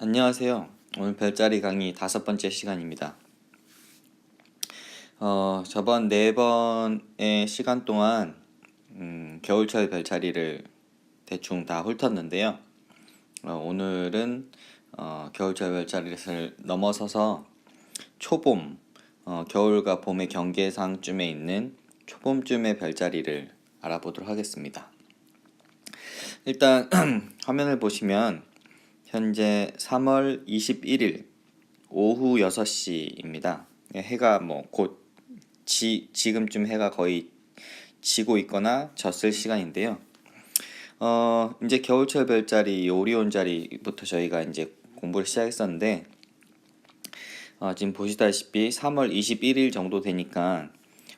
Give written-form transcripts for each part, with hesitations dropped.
안녕하세요. 오늘 별자리 강의 5번째 시간입니다. 저번 4번의 시간 동안 겨울철 별자리를 대충 다 훑었는데요. 오늘은 겨울철 별자리를 넘어서서 초봄, 겨울과 봄의 경계상쯤에 있는 초봄쯤의 별자리를 알아보도록 하겠습니다. 일단 화면을 보시면 현재 3월 21일 오후 6시입니다. 해가 곧 지금쯤 해가 거의 지고 있거나 졌을 시간인데요. 이제 겨울철 별자리 오리온 자리부터 저희가 이제 공부를 시작했었는데 지금 보시다시피 3월 21일 정도 되니까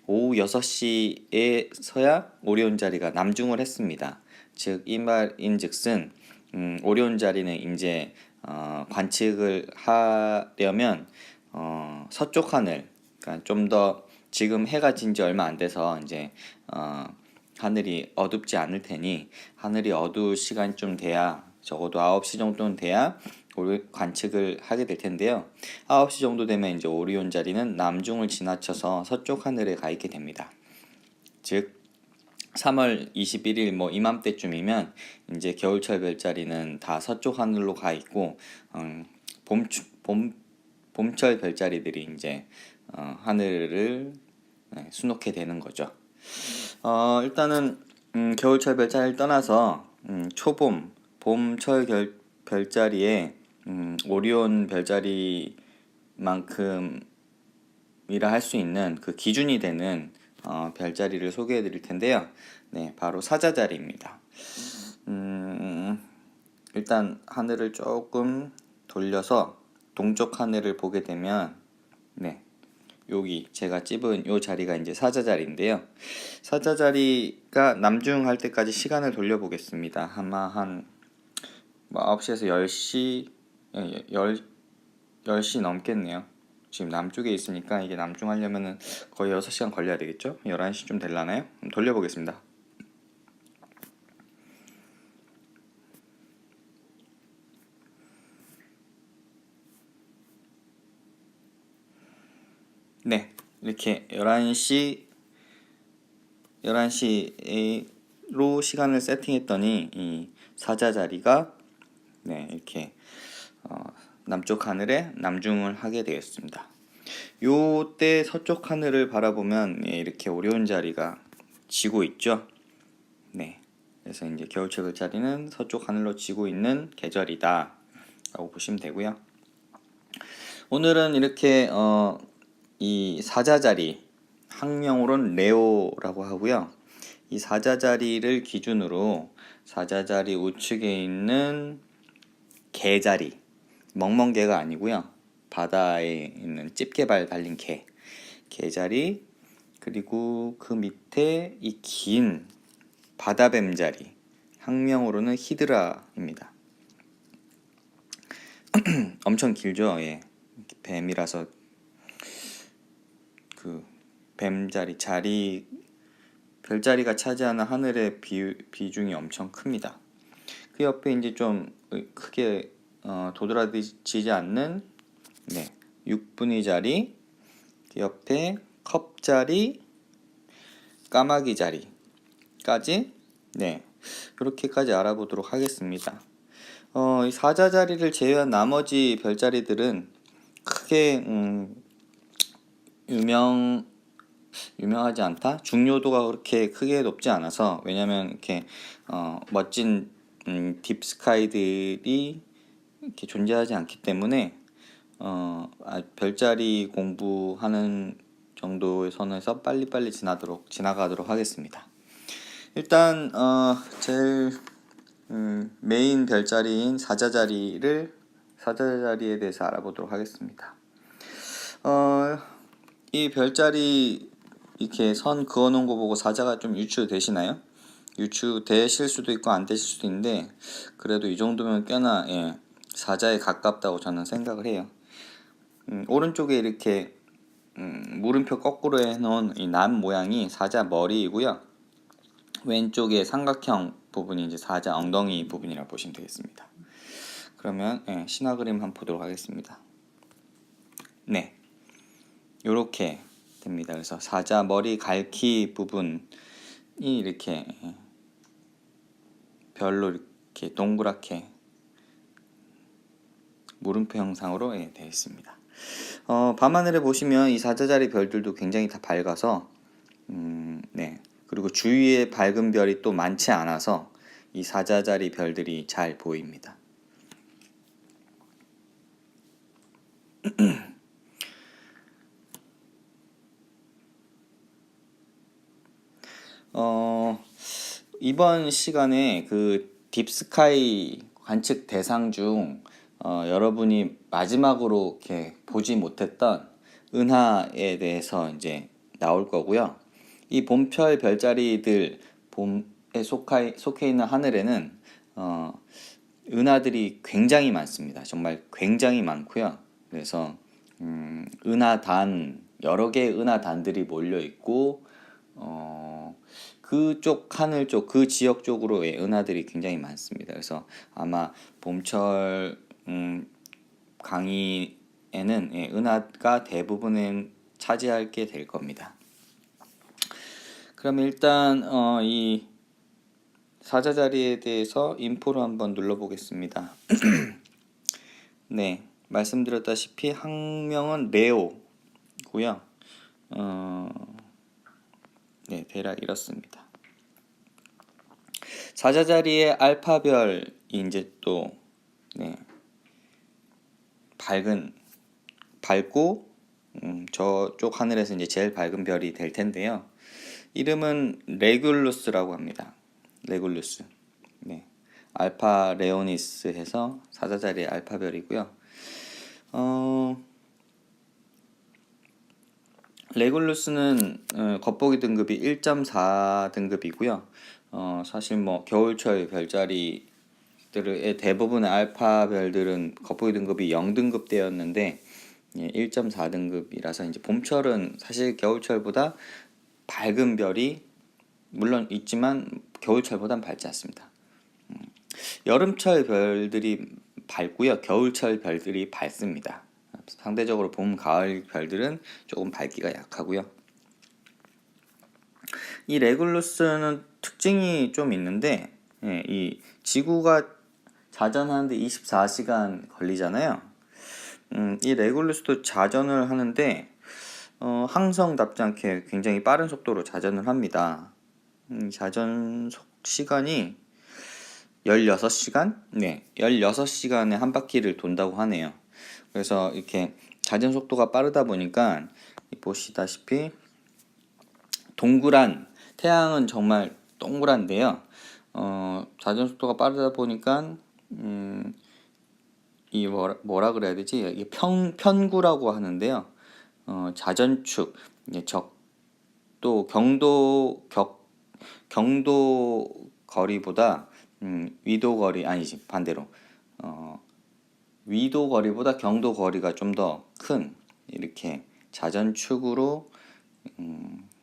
오후 6시에서야 오리온 자리가 남중을 했습니다. 즉 이 말인즉슨 오리온 자리는 이제 관측을 하려면 서쪽 하늘, 그러니까 좀 더 지금 해가 진 지 얼마 안 돼서 이제 하늘이 어둡지 않을 테니 하늘이 어두울 시간 좀 돼야 적어도 9시 정도는 돼야 관측을 하게 될 텐데요. 9시 정도 되면 이제 오리온 자리는 남중을 지나쳐서 서쪽 하늘에 가 있게 됩니다. 즉 3월 21일 이맘때쯤이면 이제 겨울철 별자리는 다 서쪽 하늘로 가 있고 봄철 별자리들이 이제 하늘을 수놓게 되는 거죠. 일단은 겨울철 별자리를 떠나서 초봄, 봄철 별자리에 오리온 별자리만큼이라 할 수 있는 그 기준이 되는 별자리를 소개해 드릴 텐데요. 네, 바로 사자자리입니다. 일단 하늘을 조금 돌려서 동쪽 하늘을 보게 되면 여기 제가 찝은 요 자리가 이제 사자자리인데요. 사자자리가 남중할 때까지 시간을 돌려보겠습니다. 아마 한 9시에서 10시 10시 넘겠네요. 지금 남쪽에 있으니까 이게 남중하려면은 거의 6시간 걸려야 되겠죠? 11시쯤 되려나요? 돌려보겠습니다. 네, 이렇게 11시로 시간을 세팅했더니 이 사자자리가 이렇게 남쪽 하늘에 남중을 하게 되었습니다. 요때 서쪽 하늘을 바라보면 이렇게 오리온 자리가 지고 있죠. 네, 그래서 이제 겨울철 별자리는 서쪽 하늘로 지고 있는 계절이다 라고 보시면 되고요. 오늘은 이렇게 이 사자자리, 학명으로는 레오라고 하고요. 이 사자자리를 기준으로 사자자리 우측에 있는 개자리, 멍멍개가 아니고요. 바다에 있는 집게발 달린 개자리, 그리고 그 밑에 이 긴 바다뱀자리, 학명으로는 히드라입니다. 엄청 길죠. 예. 뱀이라서 그 뱀자리, 별자리가 차지하는 하늘의 비중이 엄청 큽니다. 그 옆에 이제 좀 크게 도드라지지 않는 육분위 자리, 그 옆에 컵자리, 까마귀 자리까지 이렇게까지 알아보도록 하겠습니다. 이 사자자리를 제외한 나머지 별자리들은 크게 유명하지 않다? 중요도가 그렇게 크게 높지 않아서, 왜냐면 이렇게 멋진 딥스카이들이 이렇게 존재하지 않기 때문에 별자리 공부하는 정도의 선에서 빨리빨리 지나가도록 하겠습니다. 일단 제일 메인 별자리인 사자자리에 대해서 알아보도록 하겠습니다. 이 별자리 이렇게 선 그어놓은 거 보고 사자가 좀 유추되시나요? 유추되실 수도 있고 안 되실 수도 있는데, 그래도 이 정도면 꽤나 사자에 가깝다고 저는 생각을 해요. 오른쪽에 이렇게 물음표 거꾸로 해놓은 이 남 모양이 사자 머리이고요. 왼쪽에 삼각형 부분이 이제 사자 엉덩이 부분이라고 보시면 되겠습니다. 그러면 신화 그림 한번 보도록 하겠습니다. 네, 요렇게 됩니다. 그래서 사자 머리 갈퀴 부분이 이렇게 별로 이렇게 동그랗게 물음표 형상으로 되어 있습니다. 밤하늘에 보시면 이 사자자리 별들도 굉장히 다 밝아서 네, 그리고 주위에 밝은 별이 또 많지 않아서 이 사자자리 별들이 잘 보입니다. 이번 시간에 그 딥스카이 관측 대상 중 여러분이 마지막으로 이렇게 보지 못했던 은하에 대해서 이제 나올 거고요. 이 봄철 별자리들 봄에 속해 있는 하늘에는 은하들이 굉장히 많습니다. 정말 굉장히 많고요. 그래서 은하단 여러 개의 은하단들이 몰려 있고 그쪽 하늘 쪽 그 지역 쪽으로의 은하들이 굉장히 많습니다. 그래서 아마 봄철 강의에는 은하가 대부분은 차지하게 될 겁니다. 그럼 일단 이 사자자리에 대해서 인포를 한번 눌러보겠습니다. 네, 말씀드렸다시피 학명은 레오고요. 네, 대략 이렇습니다. 사자자리의 알파별이 이제 또 밝고 저쪽 하늘에서 이제 제일 밝은 별이 될 텐데요. 이름은 레귤루스라고 합니다. 레귤루스. 네, 알파 레오니스 해서 사자자리의 알파별이고요. 레귤루스는 겉보기 등급이 1.4 등급이고요. 사실 뭐 겨울철 별자리들의 대부분의 알파 별들은 겉보기 등급이 0등급 되었는데 1.4 등급이라서 이제 봄철은 사실 겨울철보다 밝은 별이 물론 있지만 겨울철보단 밝지 않습니다. 여름철 별들이 밝고요. 겨울철 별들이 밝습니다. 상대적으로 봄, 가을 별들은 조금 밝기가 약하고요. 이 레귤루스는 특징이 좀 있는데 이 지구가 자전하는데 24시간 걸리잖아요. 이 레귤루스도 자전을 하는데 항성답지 않게 굉장히 빠른 속도로 자전을 합니다. 자전 시간이 16시간? 네, 16시간에 한 바퀴를 돈다고 하네요. 그래서 이렇게 자전 속도가 빠르다 보니까 보시다시피 동그란 태양은 정말 동그란데요. 자전 속도가 빠르다 보니까 이 뭐라 그래야 되지? 이게 편구라고 하는데요. 자전축, 적도 경도 거리보다 위도 거리 아니지 반대로 위도 거리보다 경도 거리가 좀 더 큰 이렇게 자전축으로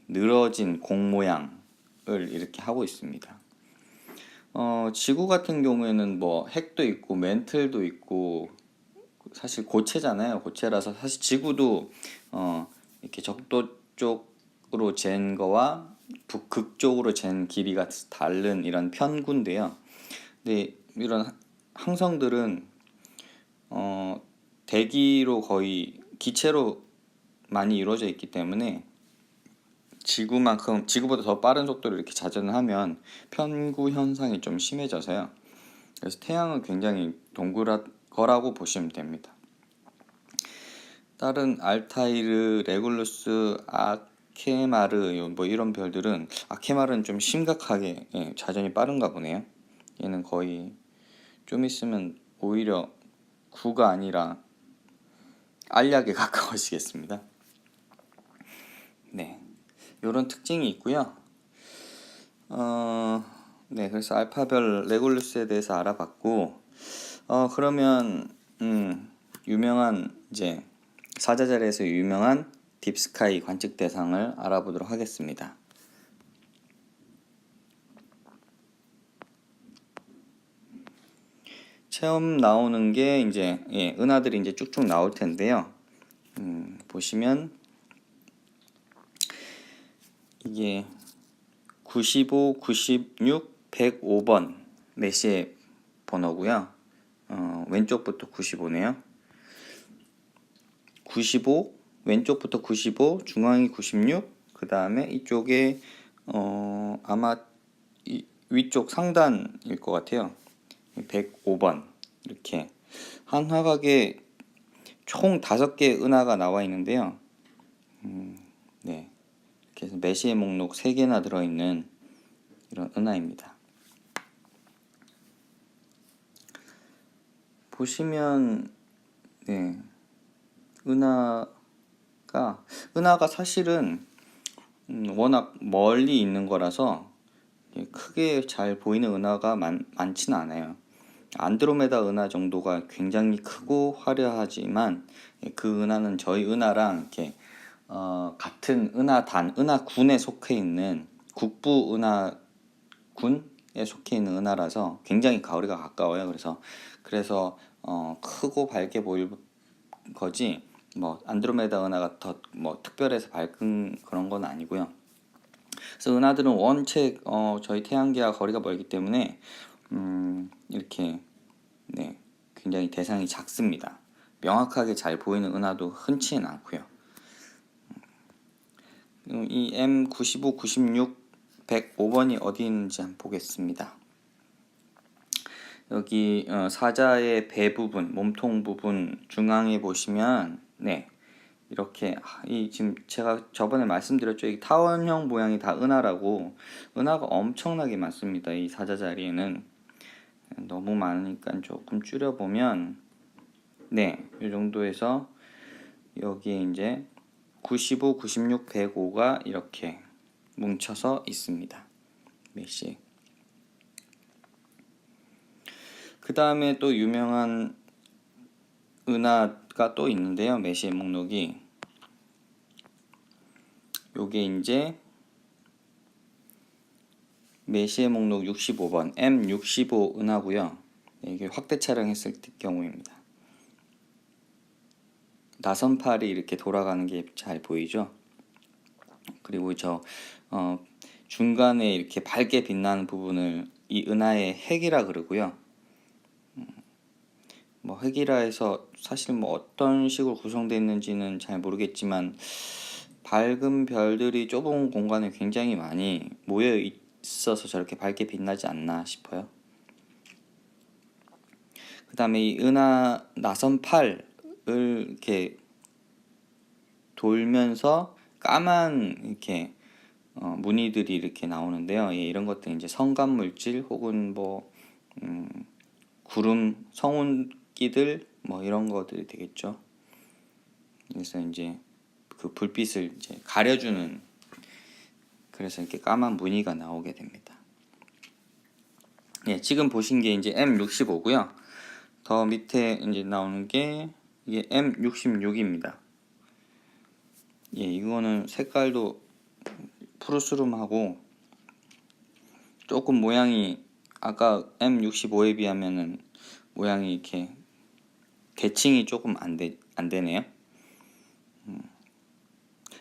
늘어진 공 모양을 이렇게 하고 있습니다. 지구 같은 경우에는 뭐 핵도 있고 멘틀도 있고 사실 고체잖아요. 고체라서 사실 지구도 이렇게 적도 쪽으로 잰 거와 북극쪽으로 잰 길이가 다른 이런 편구인데요. 근데 이런 항성들은 대기로 거의 기체로 많이 이루어져 있기 때문에 지구보다 더 빠른 속도로 이렇게 자전을 하면 편구 현상이 좀 심해져서요. 그래서 태양은 굉장히 동그란 거라고 보시면 됩니다. 다른 알타이르, 레귤루스, 아케마르 뭐 이런 별들은 아케마르는 좀 심각하게 자전이 빠른가 보네요. 얘는 거의 좀 있으면 오히려 9가 아니라 알약에 가까워지겠습니다. 네, 이런 특징이 있고요. 네, 그래서 알파별 레귤루스에 대해서 알아봤고, 그러면 유명한 이제 사자자리에서 유명한 딥스카이 관측 대상을 알아보도록 하겠습니다. 처음 나오는 게 이제 은하들이 이제 쭉쭉 나올 텐데요. 보시면 이게 95, 96, 105번 메시의 번호고요. 왼쪽부터 95네요. 95 왼쪽부터 95, 중앙이 96, 그 다음에 이쪽에 아마 위쪽 상단일 것 같아요. 105번 이렇게 한 화각에 총 5개 은하가 나와 있는데요. 네, 이렇게 해서 메시의 목록 3개나 들어있는 이런 은하입니다. 보시면 네, 은하가 사실은 워낙 멀리 있는 거라서 크게 잘 보이는 은하가 많지는 않아요. 안드로메다 은하 정도가 굉장히 크고 화려하지만 그 은하는 저희 은하랑 이렇게 같은 은하군에 속해 있는 국부 은하군에 속해 있는 은하라서 굉장히 거리가 가까워요. 그래서 크고 밝게 보일 거지 뭐 안드로메다 은하가 더 뭐 특별해서 밝은 그런 건 아니고요. 그래서 은하들은 원체 저희 태양계와 거리가 멀기 때문에 이렇게 네, 굉장히 대상이 작습니다. 명확하게 잘 보이는 은하도 흔치는 않고요. 이 M95, 96, 105번이 어디 있는지 한번 보겠습니다. 여기 사자의 배 부분, 몸통 부분 중앙에 보시면 네, 이렇게 지금 제가 저번에 말씀드렸죠. 이 타원형 모양이 다 은하라고. 은하가 엄청나게 많습니다. 이 사자 자리에는 너무 많으니까 조금 줄여보면 네, 이 정도에서 여기에 이제 95, 96, 105가 이렇게 뭉쳐서 있습니다. 메시. 그 다음에 또 유명한 은하가 또 있는데요. 메시의 목록이 요게 이제 메시의 목록 65번 M65 은하고요. 이게 확대 촬영했을 때 경우입니다. 나선팔이 이렇게 돌아가는 게 잘 보이죠? 그리고 저 중간에 이렇게 밝게 빛나는 부분을 이 은하의 핵이라 그러고요. 뭐 핵이라 해서 사실 뭐 어떤 식으로 구성되어 있는지는 잘 모르겠지만 밝은 별들이 좁은 공간에 굉장히 많이 모여 있어서 저렇게 밝게 빛나지 않나 싶어요. 그 다음에 이 은하 나선팔을 이렇게 돌면서 까만 이렇게 무늬들이 이렇게 나오는데요. 이런 것들 이제 성간 물질 혹은 뭐 구름 성운기들 뭐 이런 것들이 되겠죠. 그래서 이제 그 불빛을 이제 가려주는, 그래서 이렇게 까만 무늬가 나오게 됩니다. 지금 보신 게 이제 M65고요. 더 밑에 이제 나오는 게 이게 M66입니다. 이거는 색깔도 푸르스름하고 조금 모양이 아까 M65에 비하면은 모양이 이렇게 대칭이 조금 안 되네요.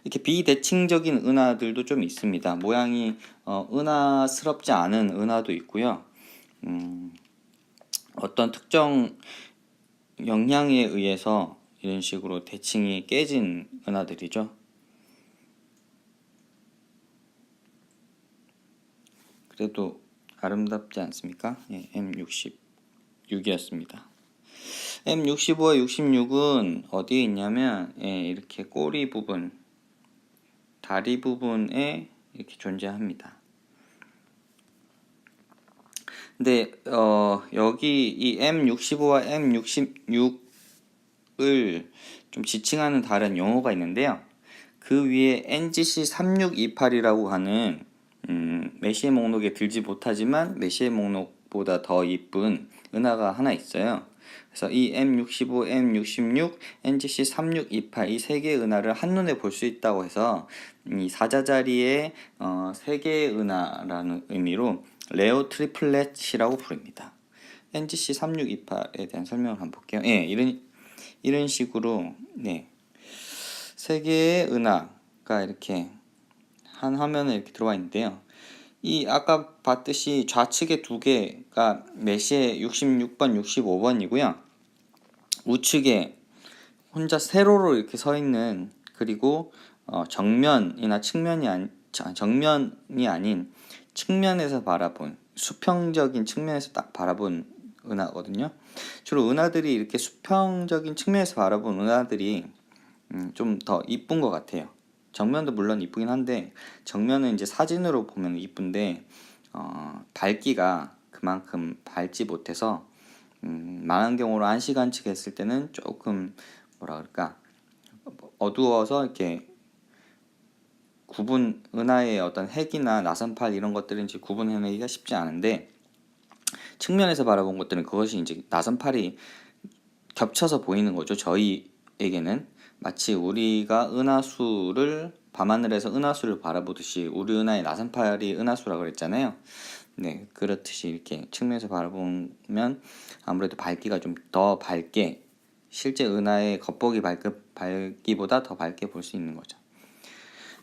이렇게 비대칭적인 은하들도 좀 있습니다. 모양이 은하스럽지 않은 은하도 있고요. 어떤 특정 영향에 의해서 이런 식으로 대칭이 깨진 은하들이죠. 그래도 아름답지 않습니까? M66이었습니다. M65와 66은 어디에 있냐면 이렇게 꼬리 부분, 다리 부분에 이렇게 존재합니다. 근데 여기 이 M65와 M66을 좀 지칭하는 다른 용어가 있는데요. 그 위에 NGC 3628이라고 하는 메시의 목록에 들지 못하지만 메시의 목록보다 더 이쁜 은하가 하나 있어요. 그래서 이 M65, M66, NGC 3628 이 세 개의 은하를 한눈에 볼 수 있다고 해서 이 사자자리의 세 개의 은하라는 의미로 레오 트리플렛이라고 부릅니다. NGC 3628에 대한 설명을 한번 볼게요. 예, 이런 식으로 네, 세 개의 은하가 이렇게 한 화면에 이렇게 들어와 있는데요. 이 아까 봤듯이 좌측에 두 개가 메시의 66번, 65번이고요. 우측에 혼자 세로로 이렇게 서 있는, 그리고 정면이나 정면이 아닌 측면에서 바라본, 수평적인 측면에서 딱 바라본 은하거든요. 주로 은하들이 이렇게 수평적인 측면에서 바라본 은하들이 좀 더 이쁜 것 같아요. 정면도 물론 이쁘긴 한데 정면은 이제 사진으로 보면 이쁜데 밝기가 그만큼 밝지 못해서 망원경으로 안시간측 했을 때는 조금 뭐라 그럴까, 어두워서 이렇게 은하의 어떤 핵이나 나선팔 이런 것들은 이제 구분해내기가 쉽지 않은데, 측면에서 바라본 것들은 그것이 이제 나선팔이 겹쳐서 보이는 거죠. 저희에게는 마치 우리가 밤하늘에서 은하수를 바라보듯이, 우리 은하의 나선팔이 은하수라고 그랬잖아요. 네, 그렇듯이 이렇게 측면에서 바라보면 아무래도 밝기가 좀 더 밝게, 실제 은하의 겉보기 밝기보다 더 밝게 볼 수 있는 거죠.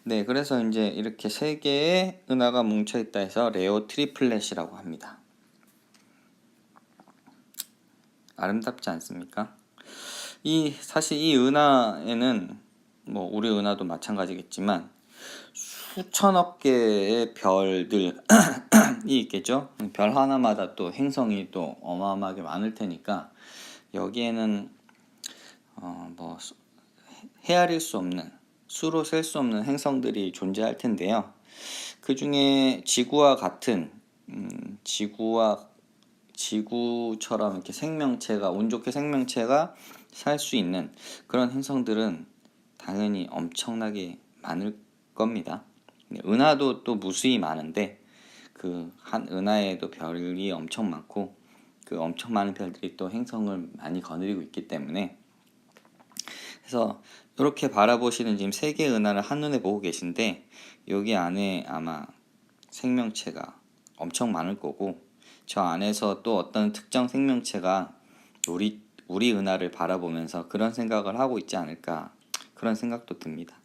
네, 그래서 이제 이렇게 세 개의 은하가 뭉쳐 있다 해서 레오 트리플렛이라고 합니다. 아름답지 않습니까? 사실 이 은하에는 뭐 우리 은하도 마찬가지겠지만 수천억 개의 별들이 있겠죠. 별 하나마다 또 행성이 또 어마어마하게 많을 테니까 여기에는 뭐 헤아릴 수 없는, 수로 셀 수 없는 행성들이 존재할 텐데요. 그 중에 지구와 같은 지구처럼 이렇게 운 좋게 생명체가 살 수 있는 그런 행성들은 당연히 엄청나게 많을 겁니다. 은하도 또 무수히 많은데 그 한 은하에도 별이 엄청 많고, 그 엄청 많은 별들이 또 행성을 많이 거느리고 있기 때문에, 그래서 이렇게 바라보시는 지금 세 개의 은하를 한눈에 보고 계신데 여기 안에 아마 생명체가 엄청 많을 거고, 저 안에서 또 어떤 특정 생명체가 우리 은하를 바라보면서 그런 생각을 하고 있지 않을까, 그런 생각도 듭니다.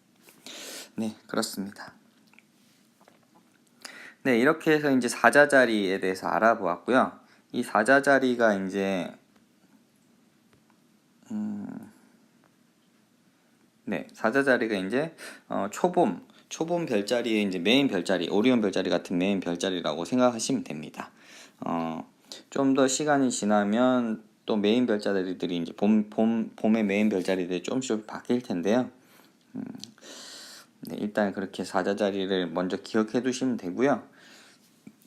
네, 그렇습니다. 네, 이렇게 해서 이제 사자자리에 대해서 알아보았고요. 이 사자자리가 이제 사자자리가 이제 초봄 별자리의 이제 메인 별자리, 오리온 별자리 같은 메인 별자리라고 생각하시면 됩니다. 좀 더 시간이 지나면 또 메인 별자리들이 이제 봄의 메인 별자리들이 조금씩 바뀔 텐데요. 네, 일단 그렇게 사자자리를 먼저 기억해 두시면 되고요.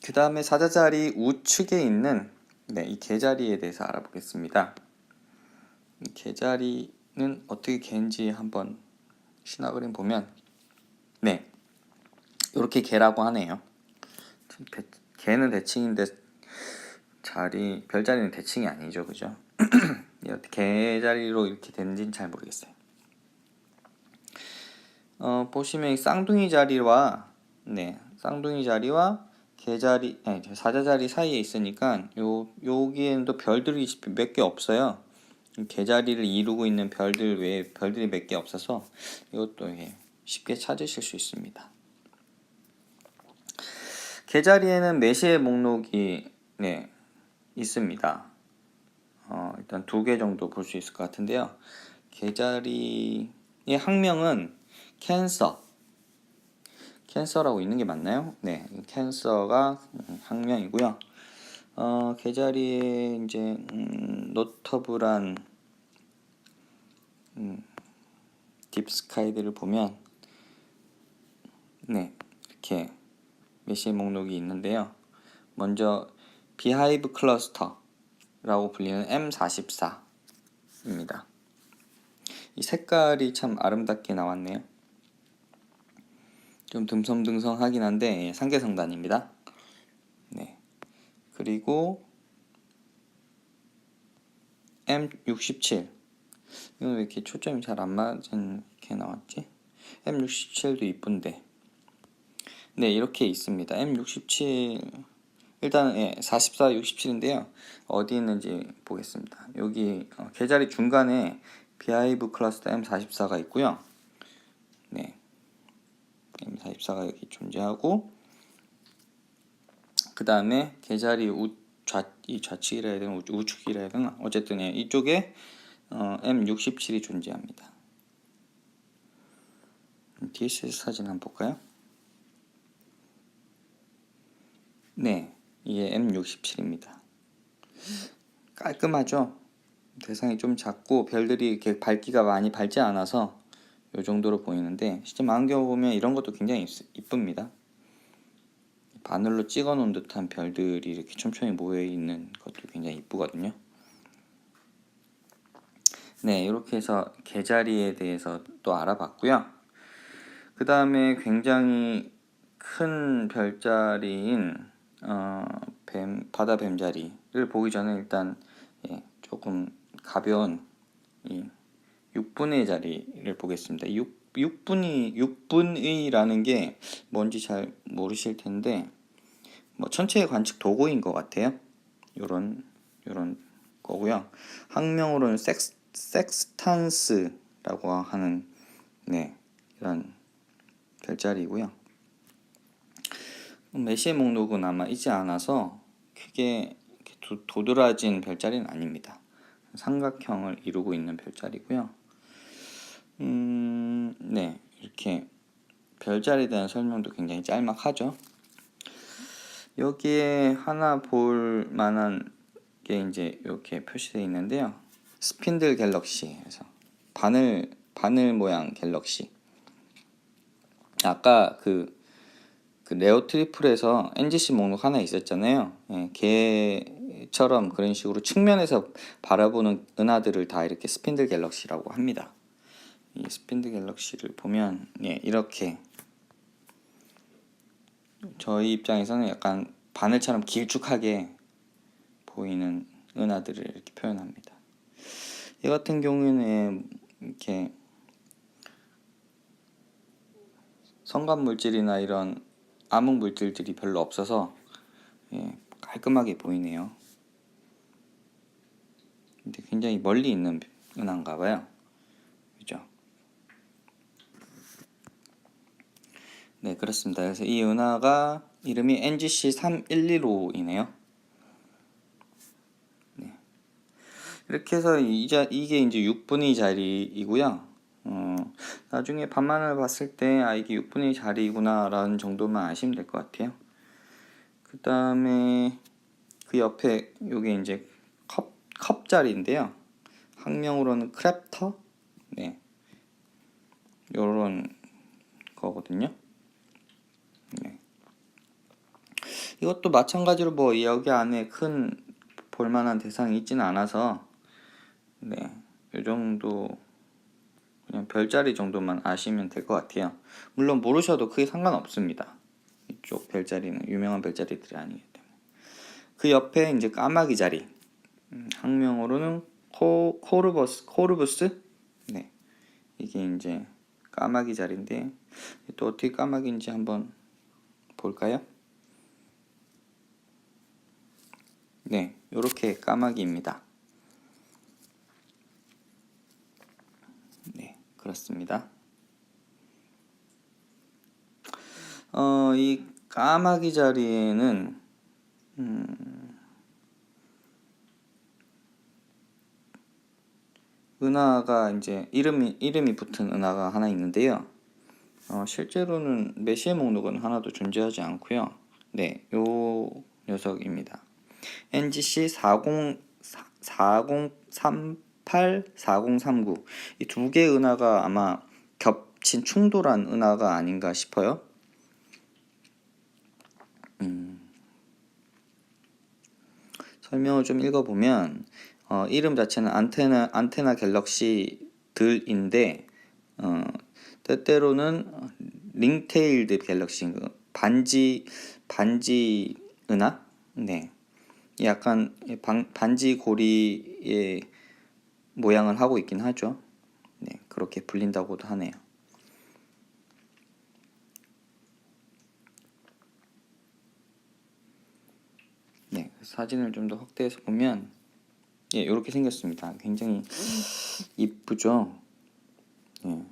그 다음에 사자자리 우측에 있는 이 개자리에 대해서 알아보겠습니다. 이 개자리는 어떻게 개인지 한번 신화그림 보면 이렇게 개라고 하네요. 개는 대칭인데 별자리는 대칭이 아니죠, 그죠? 개자리로 이렇게 되는지는 잘 모르겠어요. 보시면 쌍둥이 자리와 사자자리 사이에 있으니까 여기에는 또 별들이 몇 개 없어요. 개자리를 이루고 있는 별들 외에 별들이 몇 개 없어서 이것도 쉽게 찾으실 수 있습니다. 개자리에는 메시의 목록이 있습니다. 일단 2개 정도 볼 수 있을 것 같은데요. 개자리의 학명은 캔서라고 있는 게 맞나요? 네, 캔서가 학명이고요. 개자리에 이제 노터블한 딥스카이들을 보면 이렇게 메시의 목록이 있는데요. 먼저 비하이브 클러스터라고 불리는 M44입니다. 이 색깔이 참 아름답게 나왔네요. 좀 듬성듬성하긴 한데 상계성단입니다. 네. 그리고 M67, 이건 왜 이렇게 초점이 잘 안 맞은 게 나왔지? M67도 이쁜데 이렇게 있습니다. M67 일단 44, 67인데요. 어디 있는지 보겠습니다. 여기 계자리 중간에 비하이브 클러스터 M44가 있고요. 네, M44가 여기 존재하고, 그 다음에 계자리 좌측이라 해야 되나 우측이라 해야 되나, 어쨌든 이쪽에 M67이 존재합니다. DSS 사진 한번 볼까요? 네, 이게 M67입니다. 깔끔하죠? 대상이 좀 작고 별들이 이렇게 밝기가 많이 밝지 않아서 이 정도로 보이는데, 실제 망원경 보면 이런 것도 굉장히 이쁩니다. 바늘로 찍어 놓은 듯한 별들이 이렇게 촘촘히 모여 있는 것도 굉장히 이쁘거든요. 네, 이렇게 해서 계자리에 대해서 또 알아봤고요. 그 다음에 굉장히 큰 별자리인 바다 뱀자리를 보기 전에 일단 조금 가벼운 이 6분의 자리를 보겠습니다. 6분의라는 게 뭔지 잘 모르실 텐데, 뭐 천체의 관측 도구인 것 같아요. 요런 거고요. 학명으로는 섹스탄스라고 하는 이런 별자리고요. 메시의 목록은 아마 있지 않아서 크게 도드라진 별자리는 아닙니다. 삼각형을 이루고 있는 별자리고요. 네, 이렇게 별자리에 대한 설명도 굉장히 짤막하죠. 여기에 하나 볼 만한 게 이제 이렇게 표시되어 있는데요. 스핀들 갤럭시에서 바늘 모양 갤럭시. 아까 그 레오 트리플에서 NGC 목록 하나 있었잖아요. 개처럼 그런 식으로 측면에서 바라보는 은하들을 다 이렇게 스핀들 갤럭시라고 합니다. 이 스핀들 갤럭시를 보면 이렇게 저희 입장에서는 약간 바늘처럼 길쭉하게 보이는 은하들을 이렇게 표현합니다. 이 같은 경우에는 이렇게 성간 물질이나 이런 암흑 물질들이 별로 없어서 깔끔하게 보이네요. 근데 굉장히 멀리 있는 은하인가 봐요. 그죠? 네, 그렇습니다. 그래서 이 은하가 이름이 NGC 3115이네요. 네. 이렇게 해서 이게 이제 6분의 자리이고요. 나중에 반만을 봤을 때 이게 6분의 자리구나 라는 정도만 아시면 될 것 같아요. 그 다음에 그 옆에 요게 이제 컵 자리인데요. 학명으로는 크랩터, 요런 거거든요. 이것도 마찬가지로 뭐 여기 안에 큰 볼만한 대상이 있지는 않아서 요 정도 그냥 별자리 정도만 아시면 될 것 같아요. 물론 모르셔도 크게 상관없습니다. 이쪽 별자리는 유명한 별자리들이 아니기 때문에. 그 옆에 이제 까마귀 자리, 학명으로는 코르부스. 이게 이제 까마귀 자리인데 또 어떻게 까마귀인지 한번 볼까요? 네, 요렇게 까마귀입니다. 네, 그렇습니다. 이 까마귀 자리에는 은하가 이제 이름이 붙은 은하가 하나 있는데요. 실제로는 메시의 목록은 하나도 존재하지 않고요. 네, 요 녀석입니다. NGC 4038, 4039. 이 두 개의 은하가 아마 겹친 충돌한 은하가 아닌가 싶어요. 설명을 좀 읽어보면 이름 자체는 안테나 갤럭시들인데 때때로는 링테일드 갤럭시, 반지 은하, 약간 반지 고리의 모양을 하고 있긴 하죠. 그렇게 불린다고도 하네요. 사진을 좀 더 확대해서 보면 예, 이렇게 생겼습니다. 굉장히 이쁘죠? 예.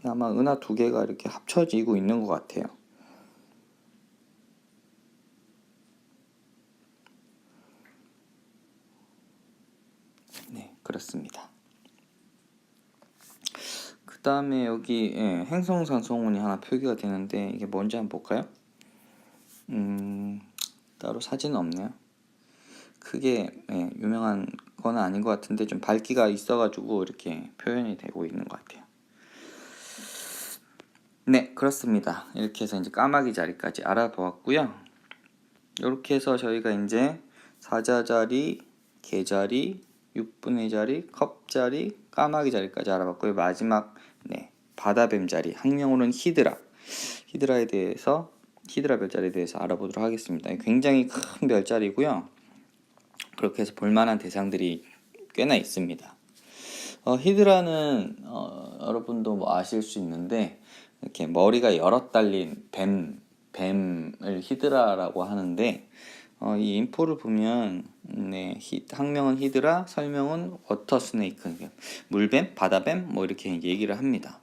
아마 은하 두 개가 이렇게 합쳐지고 있는 것 같아요. 네, 그렇습니다. 그 다음에 여기 예, 행성산성운이 하나 표기가 되는데 이게 뭔지 한번 볼까요? 따로 사진은 없네요. 크게 예, 유명한 건 아닌 것 같은데 좀 밝기가 있어가지고 이렇게 표현이 되고 있는 것 같아요. 네, 그렇습니다. 이렇게 해서 이제 까마귀 자리까지 알아보았고요. 이렇게 해서 저희가 이제 사자자리, 개자리, 6분의 자리, 컵자리, 까마귀 자리까지 알아봤고요. 마지막 네, 바다뱀 자리, 학명으로는 히드라에 대해서 히드라 별자리에 대해서 알아보도록 하겠습니다. 굉장히 큰 별자리고요. 그렇게 해서 볼만한 대상들이 꽤나 있습니다. 히드라는 여러분도 뭐 아실 수 있는데 이렇게 머리가 여러 달린 뱀을 히드라라고 하는데 이 인포를 보면 네, 학명은 히드라, 설명은 워터 스네이크, 물뱀, 바다뱀 뭐 이렇게 얘기를 합니다.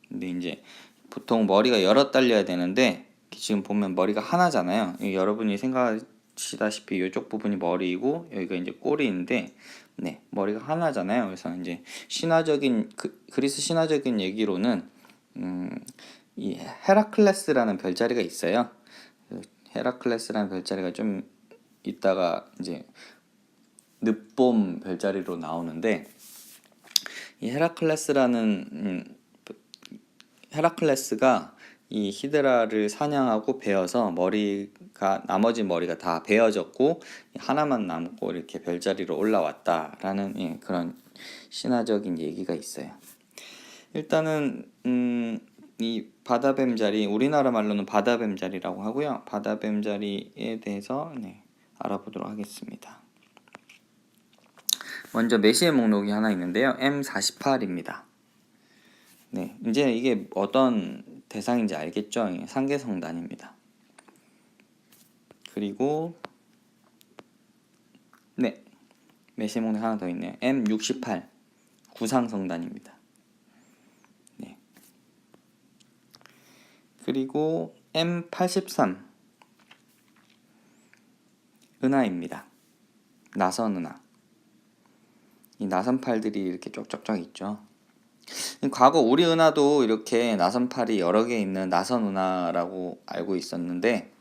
근데 이제 보통 머리가 여러 달려야 되는데 지금 보면 머리가 하나잖아요. 여러분이 생각하시다시피 이쪽 부분이 머리이고 여기가 이제 꼬리인데 네, 머리가 하나잖아요. 그래서 이제 신화적인 그리스 신화적인 얘기로는 이 헤라클레스라는 별자리가 있어요. 헤라클레스라는 별자리가 좀 이따가 이제 늪봄 별자리로 나오는데 이 헤라클레스가 이 히드라를 사냥하고 베어서 나머지 머리가 다 베어졌고 하나만 남고 이렇게 별자리로 올라왔다라는 예, 그런 신화적인 얘기가 있어요. 일단은 이 바다뱀자리, 우리나라 말로는 바다뱀자리라고 하고요. 바다뱀자리에 대해서 네, 알아보도록 하겠습니다. 먼저 메시의 목록이 하나 있는데요. M48입니다. 네, 이제 이게 어떤 대상인지 알겠죠? 상계성단입니다. 그리고 네, 메시의 목록 하나 더 있네요. M68 구상성단입니다. 네. 그리고 M83 은하입니다. 나선 은하. 이 나선팔들이 이렇게 쪽쪽쪽 있죠. 과거 우리 은하도 이렇게 나선팔이 여러 개 있는 나선 은하라고 알고 있었는데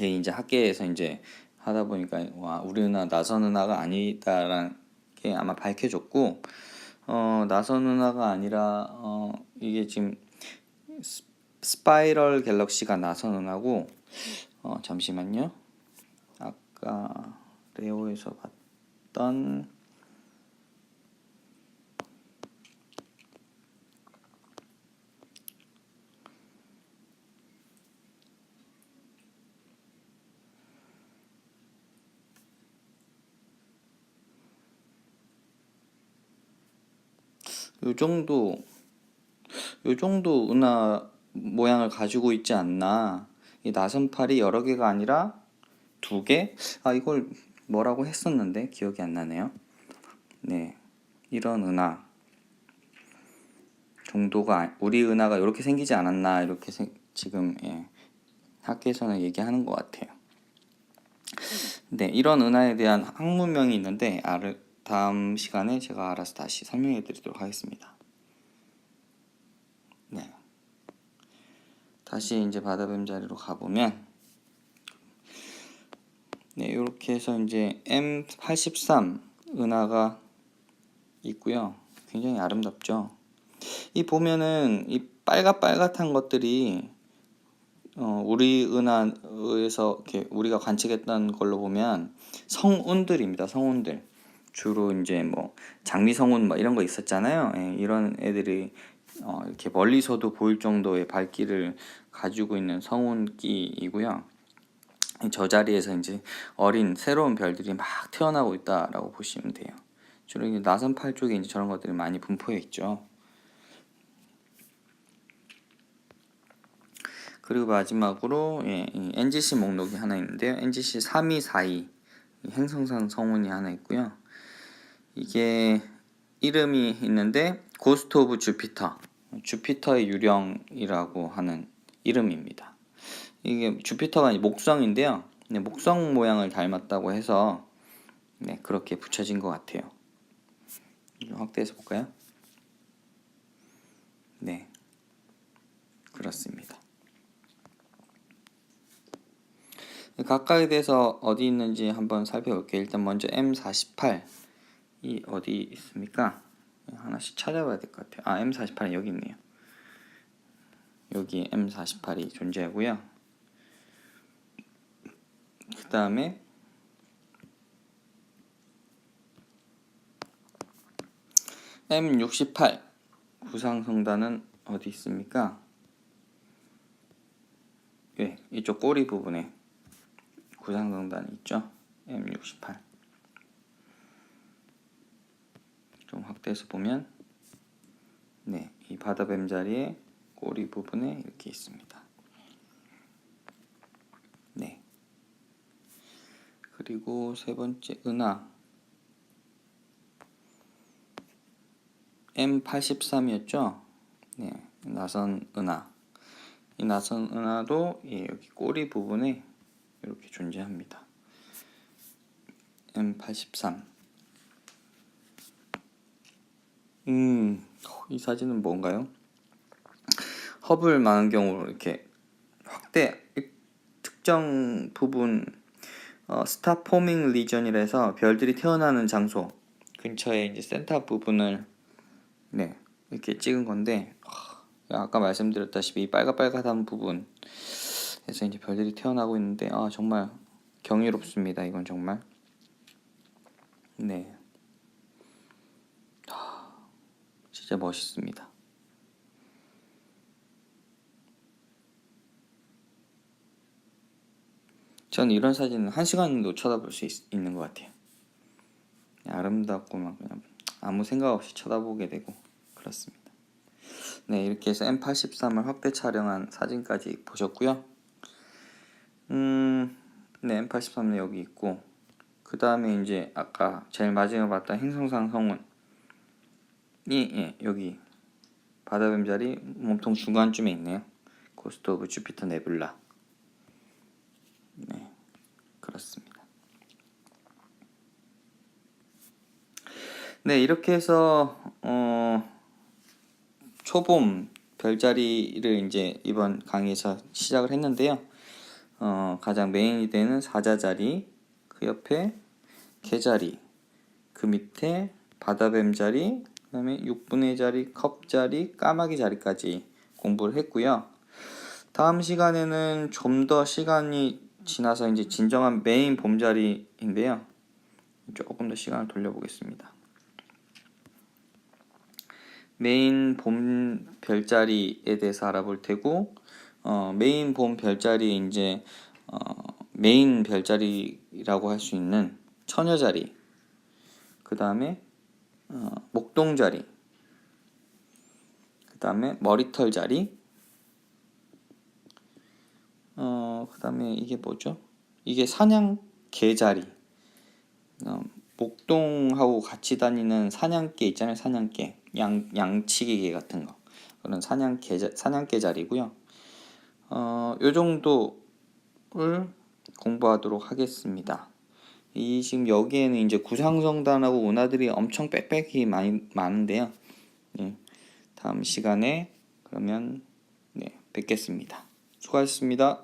이제 학계에서 이제 하다 보니까 와 우리 은하 나선 은하가 아니다라는 게 아마 밝혀졌고 나선 은하가 아니라 이게 지금 스파이럴 갤럭시가 나선 은하고 잠시만요. 아까 레오에서 봤던 요 정도 은하 모양을 가지고 있지 않나. 이 나선팔이 여러 개가 아니라 두 개? 이걸 뭐라고 했었는데 기억이 안 나네요. 네, 이런 은하 정도가 우리 은하가 이렇게 생기지 않았나 이렇게 지금 예, 학계에서는 얘기하는 것 같아요. 네, 이런 은하에 대한 학문명이 있는데 다음 시간에 제가 알아서 다시 설명해 드리도록 하겠습니다. 네. 다시 이제 바다뱀 자리로 가보면 네, 이렇게 해서 이제 M83 은하가 있고요. 굉장히 아름답죠. 이 보면은 이 빨갛한 것들이 우리 은하에서 이렇게 우리가 관측했던 걸로 보면 성운들입니다. 성운들. 주로 이제 뭐 장미성운 뭐 이런 거 있었잖아요. 예, 이런 애들이 이렇게 멀리서도 보일 정도의 밝기를 가지고 있는 성운기이고요. 저 자리에서 이제 어린 새로운 별들이 막 태어나고 있다라고 보시면 돼요. 주로 이제 나선팔 쪽에 이제 저런 것들이 많이 분포해 있죠. 그리고 마지막으로 예, NGC 목록이 하나 있는데요. NGC 3242 행성상 성운이 하나 있고요. 이게 이름이 있는데 고스트 오브 주피터, 주피터의 유령이라고 하는 이름입니다. 이게 주피터가 목성인데요. 네, 목성 모양을 닮았다고 해서 네, 그렇게 붙여진 것 같아요. 확대해서 볼까요? 네, 그렇습니다. 각각에 대해서 어디 있는지 한번 살펴볼게요. 일단 먼저 M48이 어디 있습니까? 하나씩 찾아봐야 될 것 같아요. M48은 여기 있네요. 여기 M48이 존재하고요. 그 다음에 M68 구상성단은 어디 있습니까? 예, 이쪽 꼬리 부분에 구상성단이 있죠. M68 좀 확대해서 보면 네, 이 바다뱀 자리에 꼬리 부분에 이렇게 있습니다. 네. 그리고 세 번째 은하 M83이었죠. 네, 나선 은하. 이 나선 은하도 예, 여기 꼬리 부분에 이렇게 존재합니다. M83. 이 사진은 뭔가요? 허블 망원경으로 이렇게 확대 특정 부분 스타 포밍 리전이라서 별들이 태어나는 장소 근처에 이제 센터 부분을 네, 이렇게 찍은 건데 아까 말씀드렸다시피 빨갛빨갛한 부분에서 이제 별들이 태어나고 있는데 정말 경이롭습니다. 이건 정말 네, 진짜 멋있습니다. 저는 이런 사진은 1시간도 쳐다볼 수 있는 것 같아요. 아름답고 막 그냥 아무 생각 없이 쳐다보게 되고 그렇습니다. 네, 이렇게 해서 M83을 확대 촬영한 사진까지 보셨고요. 네, M83은 여기 있고 그 다음에 이제 아까 제일 마지막에 봤던 행성상 성운이 예, 여기 바다뱀 자리 몸통 중간쯤에 있네요. 고스트 오브 주피터 네뷸라. 네, 그렇습니다. 네, 이렇게 해서 초봄 별자리를 이제 이번 강의에서 시작을 했는데요. 가장 메인이 되는 사자자리, 그 옆에 개자리, 그 밑에 바다뱀 자리, 그 다음에 6분의 자리, 컵 자리, 까마귀 자리까지 공부를 했고요. 다음 시간에는 좀 더 시간이 지나서 이제 진정한 메인 봄자리인데요. 조금 더 시간을 돌려보겠습니다. 메인 봄 별자리에 대해서 알아볼 테고, 메인 봄 별자리 이제 메인 별자리라고 할 수 있는 처녀자리, 그 다음에 목동자리, 그 다음에 머리털 자리, 그 다음에 이게 뭐죠? 이게 사냥개 자리. 목동하고 같이 다니는 사냥개 있잖아요. 사냥개, 양치기개 같은 거. 그런 사냥개 자리고요. 요 정도를 공부하도록 하겠습니다. 지금 여기에는 이제 구상성단하고 운하들이 엄청 빽빽히 많은데요. 네, 다음 시간에 그러면 네, 뵙겠습니다. 수고하셨습니다.